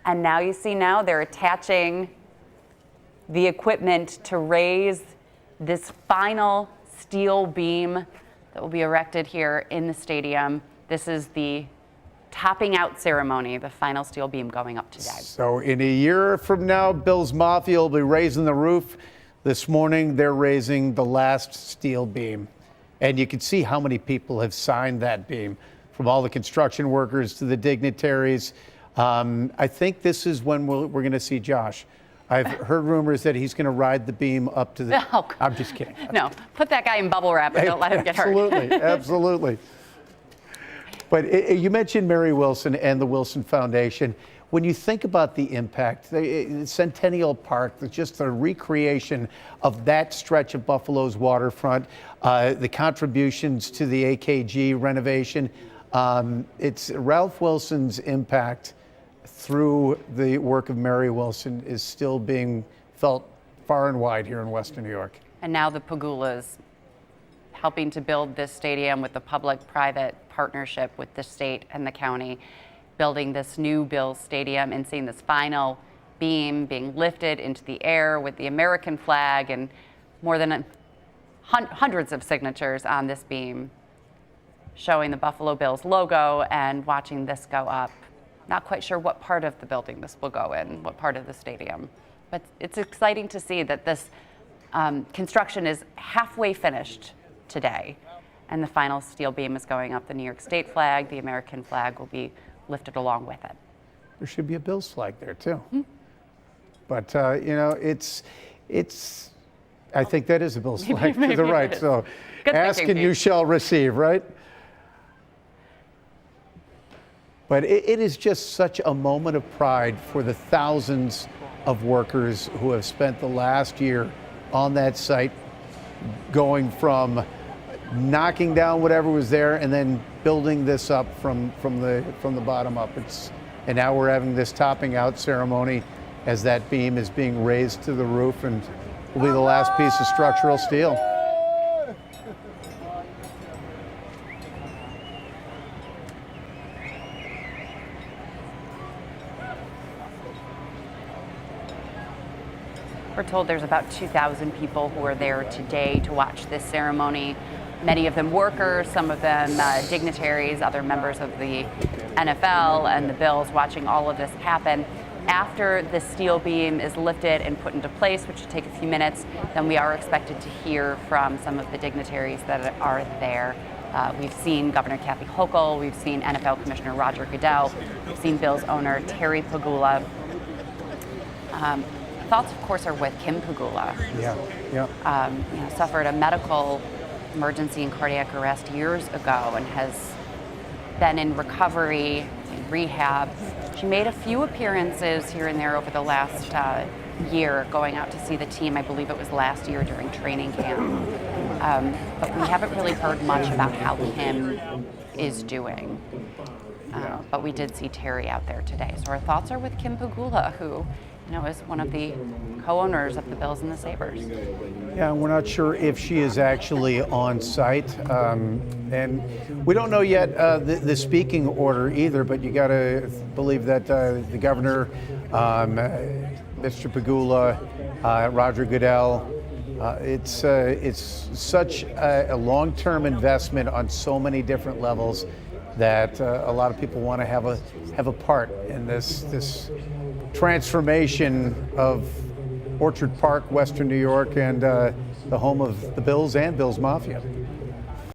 And now you see now they're attaching the equipment to raise this final steel beam that will be erected here in the stadium. This is the topping out ceremony, the final steel beam going up today. So in a year from now, Bills Mafia will be raising the roof. This morning, they're raising the last steel beam. And you can see how many people have signed that beam, from all the construction workers to the dignitaries. I think this is when we're going to see Josh. I've heard rumors that he's going to ride the beam up to the... Oh, I'm just kidding. No, put that guy in bubble wrap and don't let him get hurt. Absolutely, absolutely. But you mentioned Mary Wilson and the Wilson Foundation. When you think about the impact, Centennial Park, just the recreation of that stretch of Buffalo's waterfront, the contributions to the AKG renovation, it's Ralph Wilson's impact through the work of Mary Wilson is still being felt far and wide here in Western New York. And now the Pegulas helping to build this stadium with the public-private partnership with the state and the county, building this new Bills Stadium and seeing this final beam being lifted into the air with the American flag and more than hundreds of signatures on this beam showing the Buffalo Bills logo and watching this go up. Not quite sure what part of the building this will go in, what part of the stadium, but it's exciting to see that this construction is halfway finished today, and the final steel beam is going up. The New York State flag, the American flag will be lifted along with it. There should be a Bills flag there too. Mm-hmm. But you know, I think that is a Bills flag to the right. So ask and you shall receive, right? But it is just such a moment of pride for the thousands of workers who have spent the last year on that site, going from knocking down whatever was there and then building this up from the bottom up. And now we're having this topping out ceremony as that beam is being raised to the roof and will be the last piece of structural steel. We're told there's about 2,000 people who are there today to watch this ceremony. Many of them workers, some of them dignitaries, other members of the NFL and the Bills watching all of this happen. After the steel beam is lifted and put into place, which will take a few minutes, then we are expected to hear from some of the dignitaries that are there. We've seen Governor Kathy Hochul, we've seen NFL Commissioner Roger Goodell, we've seen Bills owner Terry Pegula. Thoughts, of course, are with Kim Pegula. Yeah. Suffered a medical emergency and cardiac arrest years ago and has been in recovery, in rehab. She made a few appearances here and there over the last year, going out to see the team. I believe it was last year during training camp. But we haven't really heard much about how Kim is doing. But we did see Terry out there today. So our thoughts are with Kim Pegula, who is one of the co-owners of the Bills and the Sabres. Yeah, we're not sure if she is actually on site. And we don't know yet the speaking order either, but you got to believe that the governor, Mr. Pegula, Roger Goodell, it's such a long-term investment on so many different levels that a lot of people want to have a part in this transformation of Orchard Park, Western New York, and the home of the Bills and Bills Mafia.